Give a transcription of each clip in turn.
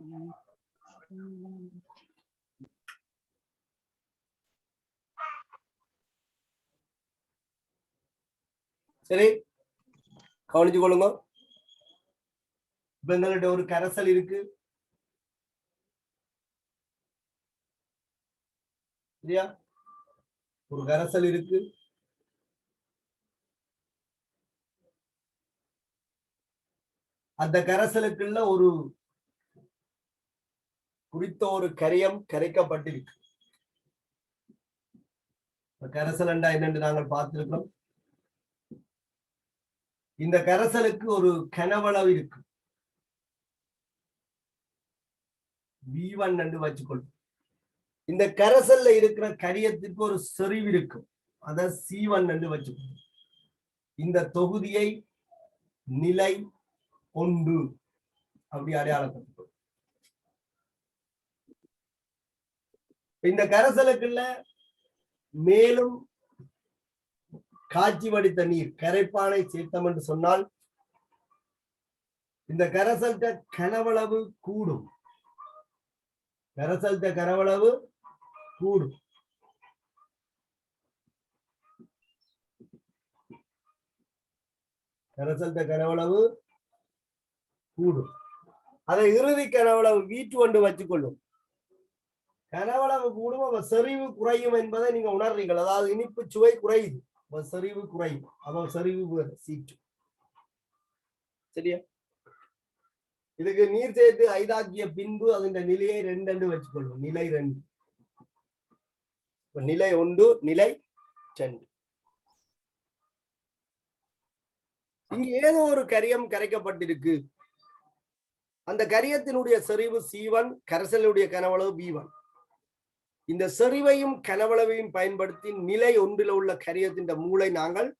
சரி, கவனிச்சு கொள்ளுங்க. இப்ப எங்கள்ட்ட ஒரு கரைசல் இருக்கு. சரியா? ஒரு கரைசல் இருக்கு. அந்த கரைசலுக்குள்ள ஒரு குறித்த ஒரு கரியம் கரைக்கப்பட்டிருக்கு. கரைசல் என்னன்னு நாங்கள் பார்த்திருக்கிறோம். இந்த கரைசலுக்கு ஒரு கனவளவு இருக்கு. V1 என்று வச்சுக்கொள்ளும். இந்த கரைசல்ல இருக்கிற கரியத்துக்கு ஒரு செறிவு இருக்கும். அத C1 என்று வச்சுக்கொள்ளும். இந்த தொகுதியை நிலை 1 அப்படி அடையாளப்படுத்தும். இந்த கரைசலுக்குள்ள மேலும் காட்சி வடித்த நீர் கரைப்பானை சேர்த்தம் என்று சொன்னால் இந்த கரைசல்ட கனவளவு கூடும். கரைசல்ட கனவளவு கூடும். கரைசல்ட கனவளவு கூடும். அதை இறுதி கனவளவு V2 என்று வச்சுக்கொள்ளும். கனவளவு கூடும், அவ செறிவு குறையும் என்பதை நீங்க உணர்றீங்கள். அதாவது இனிப்பு சுவை குறையுது, செறிவு குறையும். அவ செறிவு C2. சரியா? இதுக்கு நீர் சேர்த்து ஐதாக்கிய பின்பு அதன் நிலையை 2 என்று வச்சுக்கொள்ளும். நிலை 2. நிலை 1, நிலை 2. இங்க ஏதோ ஒரு கரியம் கரைக்கப்பட்டிருக்கு. அந்த கரியத்தினுடைய செறிவு C1, கரைசலுடைய கனவளவு B1. இந்த செறிவையும் கனவளவையும் பயன்படுத்தி நிலை 1 உள்ள கரியத்தின் மூளை நாங்கள்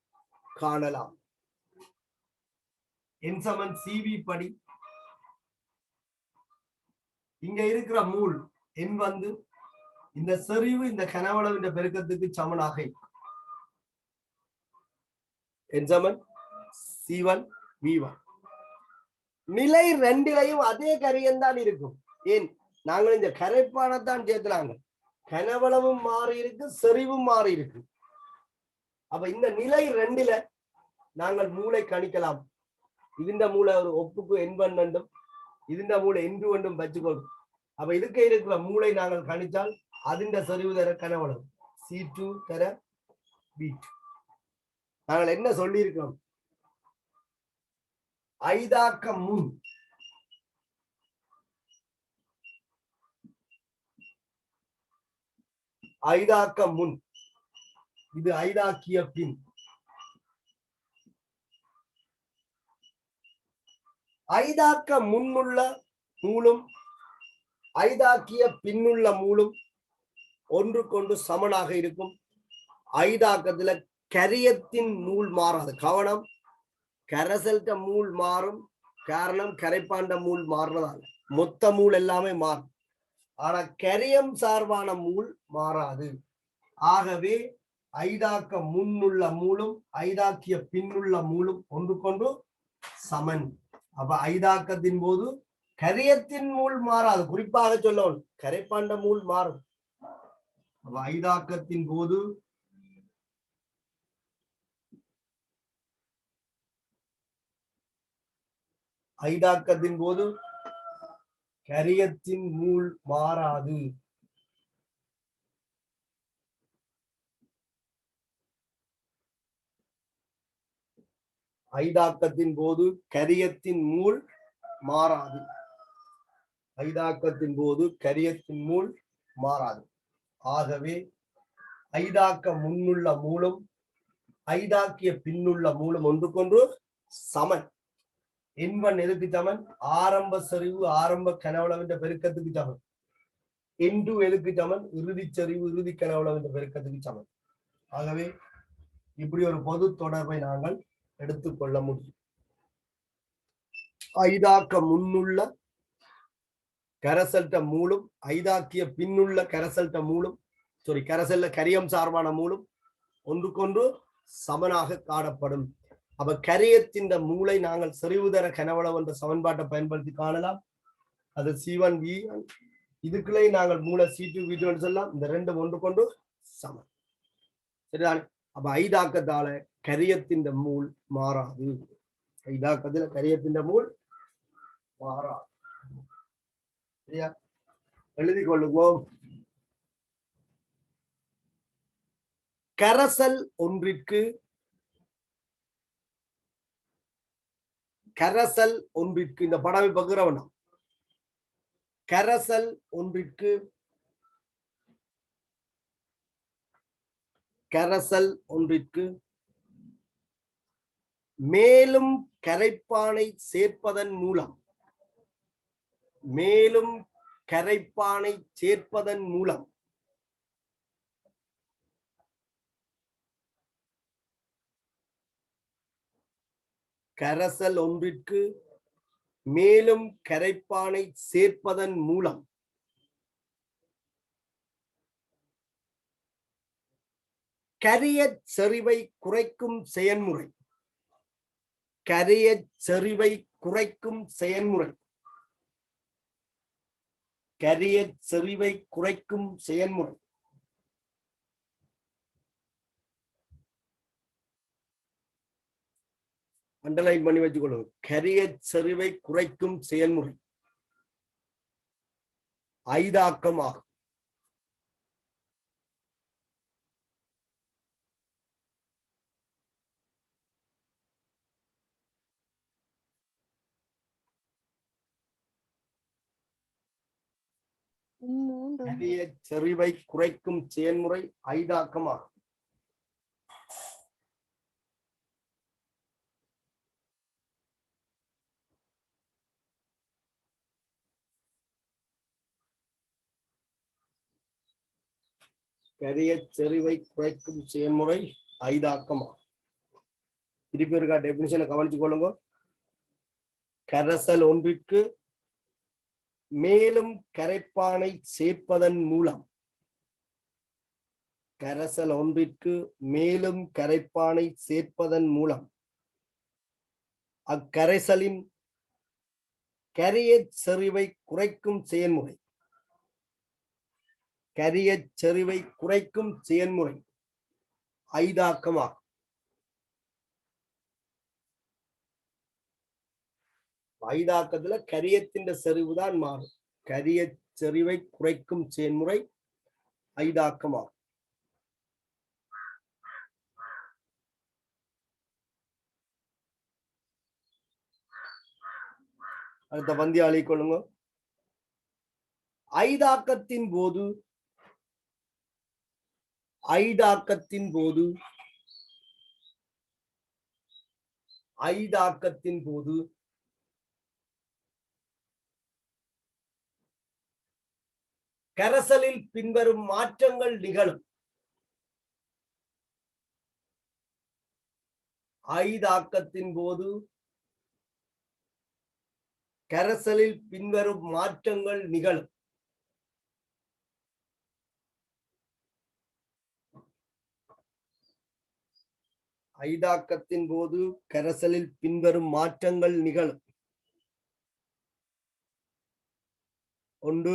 காணலாம். N CV படி இங்க இருக்கிற மூல் N இந்த செறிவு இந்த கனவளவின் பெருக்கத்துக்கு சமனாக N C1 V1. நிலை 2லையும் அதே கரியம் தான் இருக்கும். ஏன்? நாங்கள் இந்த கரைப்பானத்தான் சேர்த்துனாங்க. கனவளவும் மாறி இருக்கு, செறிவும் மாறி இருக்கு. அப்ப இந்த நிலை 2ல நாங்கள் மூளை கணிக்கலாம். இதுண்ட மூளை ஒரு ஒப்புக்கு N1 என்றும் இதுண்ட மூளை N2 என்றும் வச்சுக்கொள்ளும். அப்ப இதுக்கு இருக்கிற மூளை நாங்கள் கணிச்சால் அதிண்ட செறிவு தர கனவளவு C2 தர B2. நாங்கள் என்ன சொல்லி இருக்கோம்? ஐதாக்க முன் இது ஐதாக்கிய பின். ஐதாக்க முன்னுள்ள மூலும் ஐதாக்கிய பின்னுள்ள மூலும் ஒன்றுக்கொன்று சமனாக இருக்கும். ஐதாக்கத்துல கரியத்தின் மூல் மாறாது. கவனம், கரைசல்ட மூல் மாறும். காரணம், கரைப்பாண்ட மூல் மாறுறதால மொத்த மூல் எல்லாமே மாறும். ஆனா கரியம் சார்பான மூல் மாறாது. ஆகவே ஐதாக்க முன்னுள்ள மூலும் ஐதாக்கிய பின்னுள்ள மூலும் ஒன்றுக்கொன்று சமன். அப்ப ஐதாக்கத்தின் போது கரியத்தின் மூல் மாறாது. குறிப்பாக சொல்லணும், கரைப்பாண்ட மூல் மாறும். அப்ப ஐதாக்கத்தின் போது கரியத்தின் மூல் மாறாது. ஐதாக்கத்தின் போது கரியத்தின் மூல் மாறாது. ஐதாக்கத்தின் போது கரியத்தின் மூல் மாறாது. ஆகவே ஐதாக்க முன்னுள்ள மூலும் ஐதாக்கிய பின்னுள்ள மூலும் ஒன்றுக்கொன்று சமன். N1 எதுக்கு சமன்? ஆரம்ப செறிவு ஆரம்ப கனவளவின் பெருக்கத்துக்கு சமன். N2 எதுக்கு சமன்? இறுதி செறிவு இறுதி கனவளவின் பெருக்கத்துக்கு சமன். ஆகவே இப்படி ஒரு பொது தொடர்பை நாங்கள் எடுத்துக்கொள்ள முடியும். ஐதாக்க முன்னுள்ள கரைசல்ட மூலும் ஐதாக்கிய பின்னுள்ள கரைசல்ட மூலும் கரைசல்ல கரியம் சார்பான மூலும் ஒன்றுக்கொன்று சமனாக காணப்படும். அப்ப கரியத்தின் மூளை நாங்கள் செறிவுதர கனவளவு என்ற சமன்பாட்டை பயன்படுத்தி காணலாம். அது C1 V1. இதுக்குள்ளே நாங்கள் மூல C2 V2 சொல்லலாம். இந்த ரெண்டு ஒன்று கொண்டு சமம். சரிதானே? அப்ப ஐதாக்கத்தால கரியத்தின் மூல் மாறாது. ஐதாக்கத்துல கரியத்தின் மூல் மாறாது. சரியா? எழுதி கொள்ளுவோம். கரசல் ஒன்றிற்கு இந்த படம் பகுறவனா கரசல் ஒன்றிற்கு மேலும் கரைப்பானை சேர்ப்பதன் மூலம் கரைசல் ஒன்றிற்கு மேலும் கரைப்பானை சேர்ப்பதன் மூலம் கரியச் செறிவை குறைக்கும் செயல்முறை அண்டர்லைன் பண்ணி வச்சுக்கொள்ளுங்க. கரியச் செறிவை குறைக்கும் செயல்முறை ஐதாக்கமாகும். கரியச் செறிவை குறைக்கும் செயல்முறை ஐதாக்கமாகும். கரியச் செறிவை குறைக்கும் செயல்முறை ஐதாக்கமாகும். திருப்பி இருக்கா டெபினிஷனை கவனிச்சு கொள்ளுங்க. கரைசல் ஒன்றிற்கு மேலும் கரைப்பானை சேர்ப்பதன் மூலம் அக்கரைசலின் கரியச் செறிவை குறைக்கும் செயல்முறை ஐதாக்கமாகும். ஐதாக்கத்துல கரியத்தின் செறிவுதான் மாறும். கரியச் செறிவை குறைக்கும் செயல்முறை ஐதாக்கமாகும். அடுத்த பந்தியை அழைக்கொள்ளுங்க. ஐதாக்கத்தின் போது கரைசலில் பின்வரும் மாற்றங்கள் நிகழும். ஐதாக்கத்தின் போது கரைசலில் பின்வரும் மாற்றங்கள் நிகழும். ஐதாக்கத்தின் போது கரைசலில் பின்வரும் மாற்றங்கள் நிகழும். ஒன்று,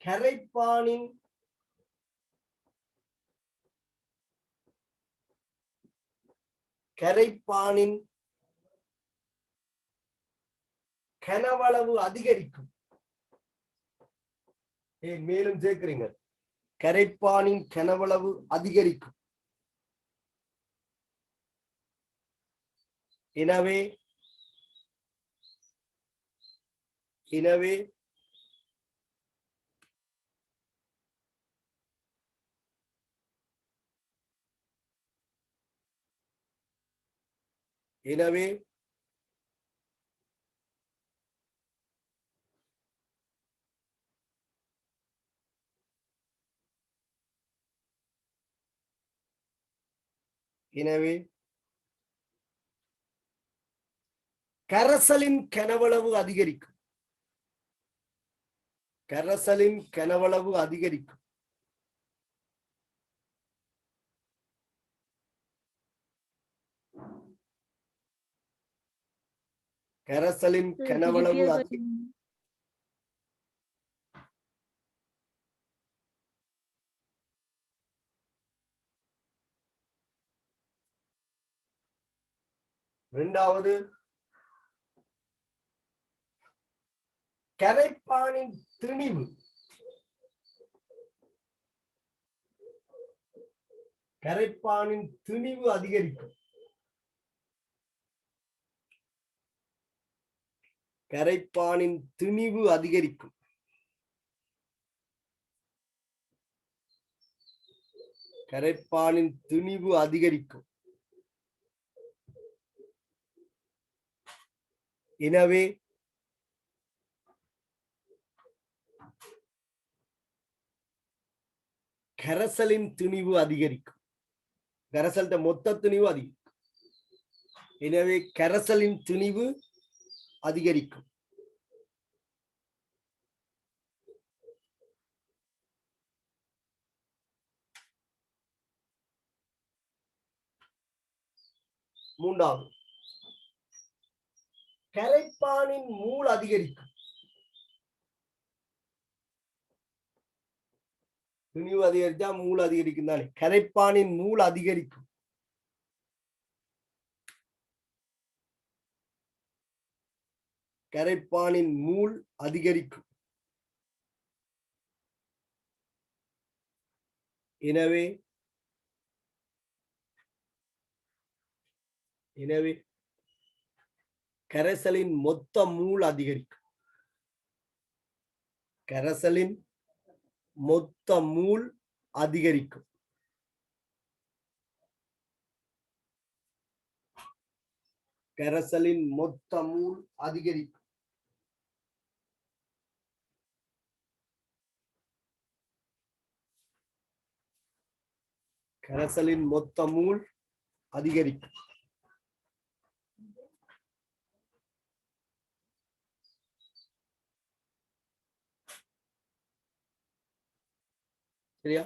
கரைப்பானின் கனவளவு அதிகரிக்கும். மேலும் சேர்க்கிறீங்க. கரைப்பானின் கனவளவு அதிகரிக்கும். எனவே கரைசலின் கனவளவு அதிகரிக்கும். கரைசலின் கனவளவு இரண்டாவது கரைப்பானின் திணிவு. கரைப்பானின் திணிவு அதிகரிக்கும். கரைப்பானின் திணிவு அதிகரிக்கும். கரைப்பானின் திணிவு அதிகரிக்கும். எனவே கரைசலின் திணிவு அதிகரிக்கும். கரைசல்ட மொத்த திணிவு அதிகரிக்கும். எனவே கரைசலின் திணிவு அதிகரிக்கும். மூன்றாவது கரைப்பானின் மூல் அதிகரிக்கும். திணிவு அதிகரித்தா மூல் அதிகரிக்கும் தானே. கரைப்பானின் மூல் அதிகரிக்கும். கரைப்பானின் மூல் அதிகரிக்கும். எனவே கரைசலின் மொத்த மூல் அதிகரிக்கும். கரைசலின் மொத்த மூல் அதிகரிக்கும். கரைசலின் மொத்த மூல் அதிகரிக்கும். கரைசலின் மொத்த மூல் அதிகரிக்கும். சரியா?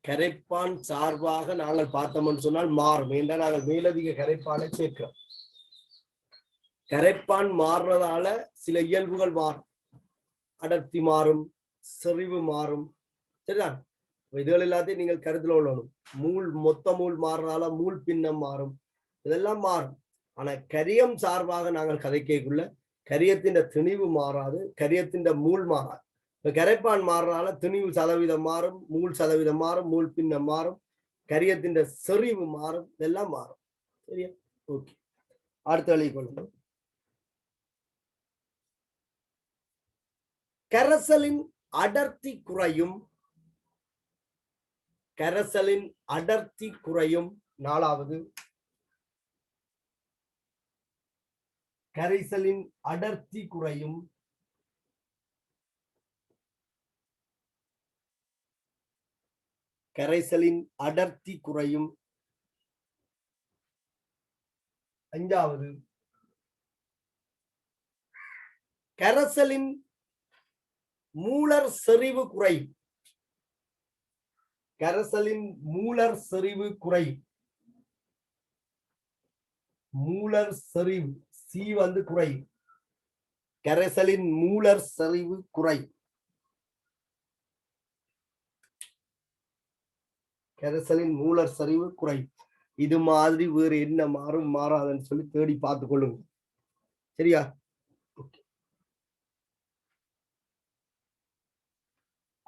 கரைப்பான் சார்பாக நாங்கள் பார்த்தோம்னு சொன்னால் மாறும். என்றால் நாங்கள் மேலதிக கரைப்பானை சேர்க்கிறோம். கரைப்பான் மாறுறதால சில இயல்புகள் மாறும். அடர்த்தி மாறும், செறிவு மாறும். சரிதான்? இதுகள் எல்லாத்தையும் நீங்கள் கருத்துல கொள்ளணும். மொத்த மூல் மாறுறதால மூல் பின்னம் மாறும். இதெல்லாம் மாறும். ஆனா கரியம் சார்பாக நாங்கள் கதைக்குள்ள கரியத்தின் திணிவு மாறாது, கரியத்தின் மூல் மாறாது. இப்ப கரைப்பான் மாறுறதால திணிவு சதவீதம் மாறும், மூல் சதவீதம் மாறும், மூல் பின்னம் மாறும், கரியத்தின் செறிவு மாறும். இதெல்லாம் மாறும். சரியா? ஓகே, அடுத்த வழி கொள்ளுங்க. கரைசலின் அடர்த்தி குறையும். கரைசலின் அடர்த்தி குறையும். நாலாவது கரைசலின் அடர்த்தி குறையும். கரைசலின் அடர்த்தி குறையும். அஞ்சாவது கரைசலின் மூலர் செறிவு குறையும். கரைசலின் மூலர் செறிவு குறையும். மூலர் செறிவு சி குறையும். கரைசலின் மூலர் செறிவு குறையும். கரைசலின் மூலர் செறிவு குறையும். இது மாதிரி வேறு என்ன மாறும் மாறாதுன்னு சொல்லி தேடி பார்த்துக் கொள்ளுங்க. சரியா?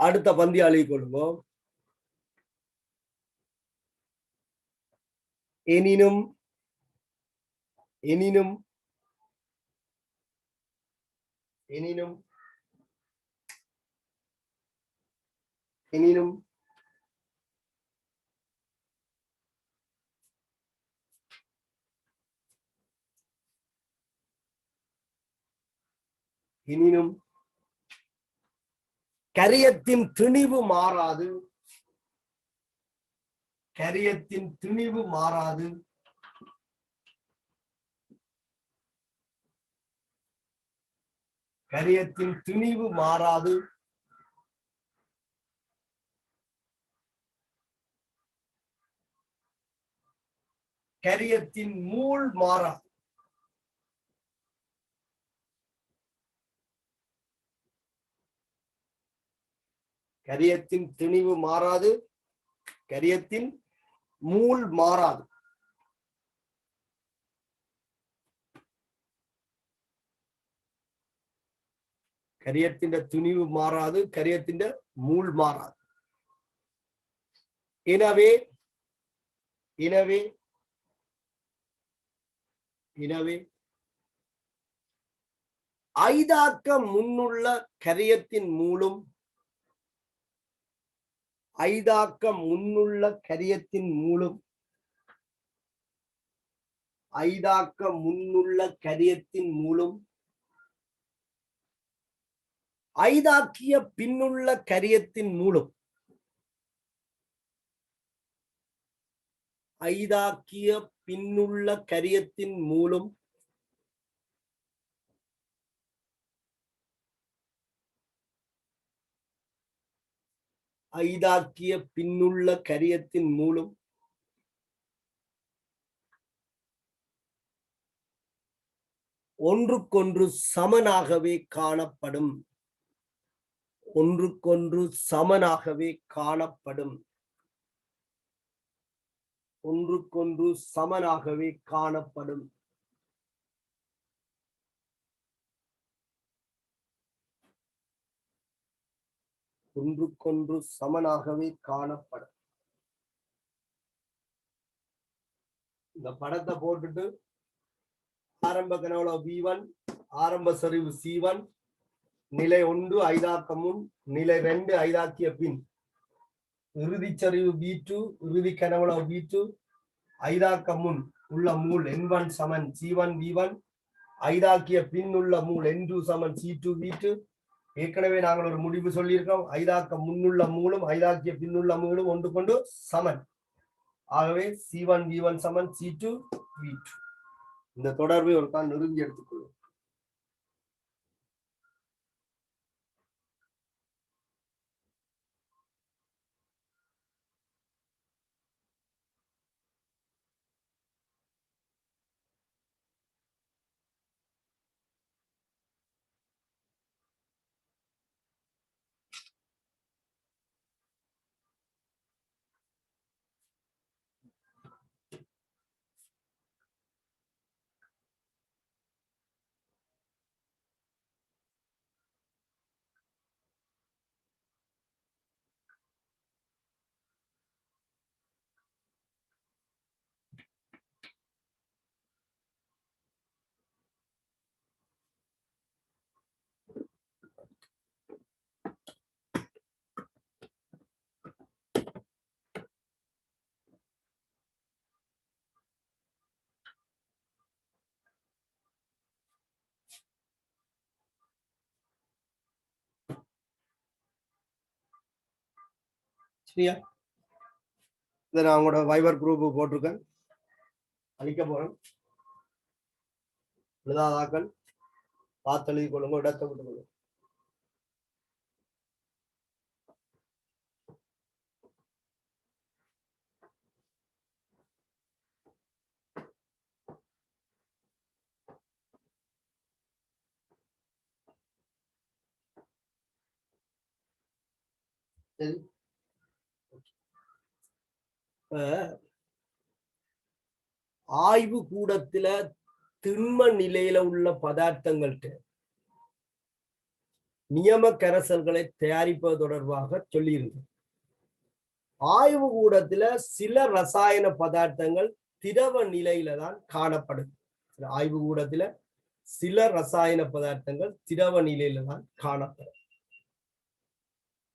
அடுத்த பந்தியாளி கொள்வோம். எனினும் எனினும் எனினும் எனினும் எனினும் கரியத்தின் திணிவு மாறாது. கரியத்தின் திணிவு மாறாது. கரியத்தின் திணிவு மாறாது. கரியத்தின் மூல் மாறாது. கரியத்தின் திணிவு மாறாது, கரியத்தின் மூல் மாறாது. கரியத்தின் துணிவு மாறாது, கரியத்தின் மூல் மாறாது. எனவே எனவே எனவே ஐதாக்க முன்னுள்ள கரியத்தின் மூலும் ஐதாக்க முன்னுள்ள கரியத்தின் மூலும் ஐதாக்க முன்னுள்ள கரியத்தின் மூலம் ஐதாக்கிய பின்னுள்ள கரியத்தின் மூலம் ஐதாக்கிய பின்னுள்ள கரியத்தின் மூலம் ஐதாக்கிய பின்னுள்ள கரியத்தின் மூலம் ஒன்றுக்கொன்று சமனாகவே காணப்படும். ஒன்றுக்கொன்று சமனாகவே காணப்படும். ஒன்றுக்கொன்று சமனாகவே காணப்படும். ஒன்றுக்கொன்று சமனாகவே காணப்படும். இந்த படத்தை போட்டுட்டு ஆரம்ப கனவுல V1, ஆரம்ப சரிவு C1, நிலை 1 ஐதாக்க முன், நிலை 2 ஐதாக்கிய பின், இறுதி சரிவு B2, இறுதி கனவுல B2, ஐதாக்க முன் உள்ள மூல் N1 சமன் C1 V1, ஐதாக்கிய பின் உள்ள மூல் N2 சமன் C2 V2. ஏற்கனவே நாங்கள் ஒரு முடிவு சொல்லியிருக்கோம், ஐதாக்க முன்னுள்ள மூலும் ஐதாக்கிய பின்னுள்ள மூலும் ஒன்று கொண்டு சமன். ஆகவே C1 V1 சமன் C2 V2. இந்த தொடர்பை ஒரு கால் நிறுவி எடுத்துக்கொள்ளும். சரியா? இதை நான் உங்களோட வைபர் குரூப் போட்டிருக்கேன், அழிக்க போறேன். எழுதாதாக்கள் பார்த்து எழுதி கொள்ளுங்க, இடத்தை விட்டு கொள்ளுங்க. சரி, ஆய்வு கூடத்துல திண்ம நிலையில உள்ள பதார்த்தங்கள்ட்ட நியம கரைசல்களை தயாரிப்பது தொடர்பாக சொல்லியிருந்தோம். ஆய்வு கூடத்துல சில ரசாயன பதார்த்தங்கள் திரவ நிலையில தான் காணப்படுது. ஆய்வு கூடத்துல சில ரசாயன பதார்த்தங்கள் திரவ நிலையில தான் காணப்படும்.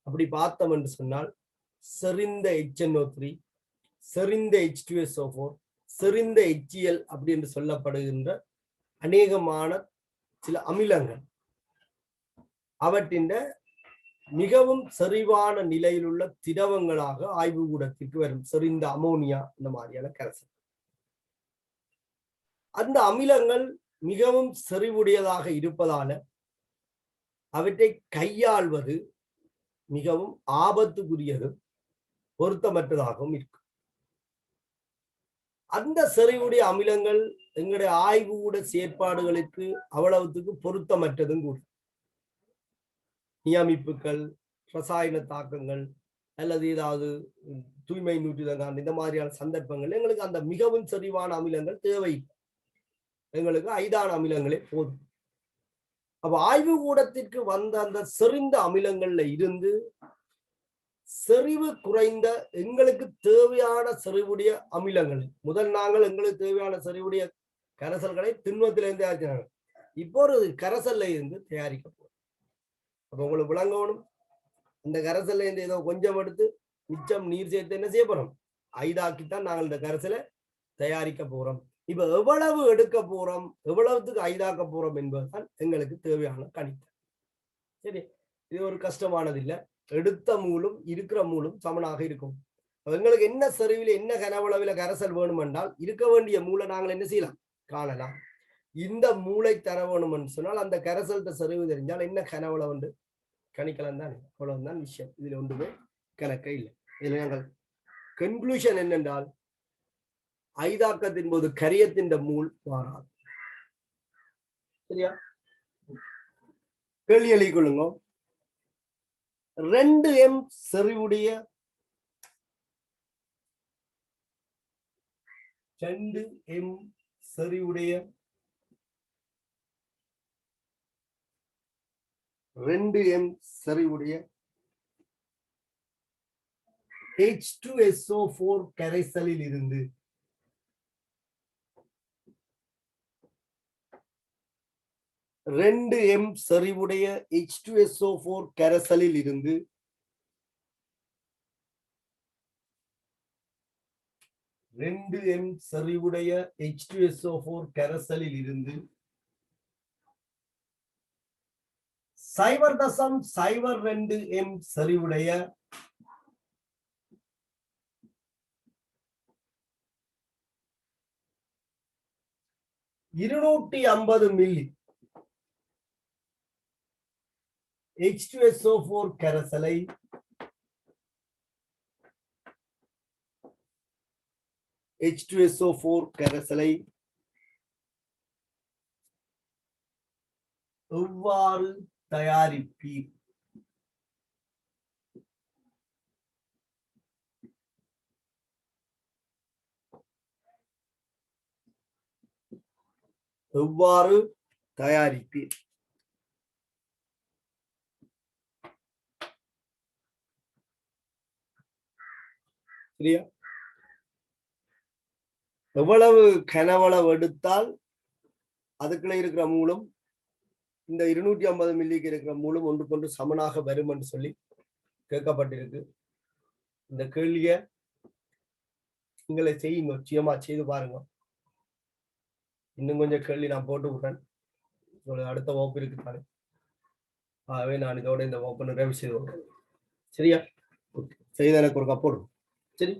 அப்படி பார்த்தோம் என்று சொன்னால் செறிந்த HNO3, செறிந்த H2SO4, செறிந்த HCl அப்படி என்று சொல்லப்படுகின்ற அநேகமான சில அமிலங்கள் அவற்றின் மிகவும் செறிவான நிலையில் உள்ள திரவங்களாக ஆய்வு கூடத்திற்கு வரும். செறிந்த அமோனியா இந்த மாதிரியான கரைசல். அந்த அமிலங்கள் மிகவும் செறிவுடையதாக இருப்பதால அவற்றை கையாள்வது மிகவும் ஆபத்துக்குரியதும் பொருத்தமற்றதாகவும் இருக்கும். அந்த செறிவுடைய அமிலங்கள் எங்களுடைய ஆய்வு கூட செயற்பாடுகளுக்கு அவ்வளவுக்கு பொருத்தமற்றதும் கூட. நியமிப்புகள், ரசாயன தாக்கங்கள் அல்லது ஏதாவது தூய்மை நூற்றுதல் இந்த மாதிரியான சந்தர்ப்பங்கள் எங்களுக்கு அந்த மிகவும் செறிவான அமிலங்கள் தேவை. எங்களுக்கு ஐதான அமிலங்களே போதும். அப்ப ஆய்வு கூடத்திற்கு வந்த அந்த செறிந்த அமிலங்கள்ல இருந்து செறிவு குறைந்த எங்களுக்கு தேவையான செறிவுடைய அமிலங்கள் முதல் நாங்கள் எங்களுக்கு தேவையான செறிவுடைய கரைசல்களை திண்மத்திலிருந்து தயாரிச்சாங்க. இப்போ ஒரு கரைசல்ல இருந்து தயாரிக்க போறோம். அப்ப உங்களுக்கு விளங்கணும், இந்த கரைசல்ல இருந்து ஏதோ கொஞ்சம் எடுத்து மிச்சம் நீர் சேர்த்து என்ன செய்ய போறோம், ஐதாக்கித்தான் நாங்கள் இந்த கரைசலை தயாரிக்க போறோம். இப்ப எவ்வளவு எடுக்க போறோம், எவ்வளவுக்கு ஐதாக்க போறோம் என்பதுதான் எங்களுக்கு தேவையான கணிப்பு. சரி, இது ஒரு கஷ்டமானது இல்லை. எடுத்த மூலும் இருக்கிற மூலும் சமனாக இருக்கும். எங்களுக்கு என்ன செறிவில் என்ன கனவளவில கரைசல் வேணும் என்றால் இருக்க வேண்டிய மூளை நாங்கள் என்ன செய்யலாம், காணலாம். இந்த மூளை தர வேணும் என்று சொன்னால் அந்த கரைசல்கிட்ட செறிவு தெரிஞ்சால் என்ன கனவளவு என்று கணிக்கலாம் தானே. அவ்வளவுதான் விஷயம். இதுல ஒன்றுமே கணக்கே இல்லை. இதுல நாங்கள் கன்க்ளூஷன் என்னென்றால் ஐதாக்கத்தின் போது கரியத்தின் மூல் மாறாது. சரியா? கேள்வி எழுதி கொள்ளுங்க. 2m செறிவுடைய 2m செறிவுடைய 2m செறிவுடைய H2SO4 கரைசலில் இருந்து 2m செறிவுடைய H2SO4 கரைசலில் இருந்து 2m செறிவுடைய H2SO4 கரைசலில் இருந்து 0.02m செறிவுடைய 250 மில்லி H2SO4 கரைசலை எவ்வாறு தயாரிப்பீர்? எவ்வாறு தயாரிப்பீர்? சரியா? எவ்வளவு கனவளவு எடுத்தால் அதுக்குள்ள இருக்கிற மூலம் இந்த 250 மில்லிக்கு இருக்கிற மூலம் ஒன்றுக்கொன்று சமனாக வரும் என்று சொல்லி கேட்கப்பட்டிருக்கு. இந்த கேள்வியை நீங்களை செய்யுங்க, நிச்சயமா செய்து பாருங்க. இன்னும் கொஞ்சம் கேள்வி நான் போட்டு விடுறேன். அடுத்த வகுப்பு இருக்குதானே, ஆகவே நான் இதோட இந்த வகுப்பு நிறைவு செய்து விடுறேன். சரியா? செய்த எனக்கு ஒரு கப்போடு. சரி.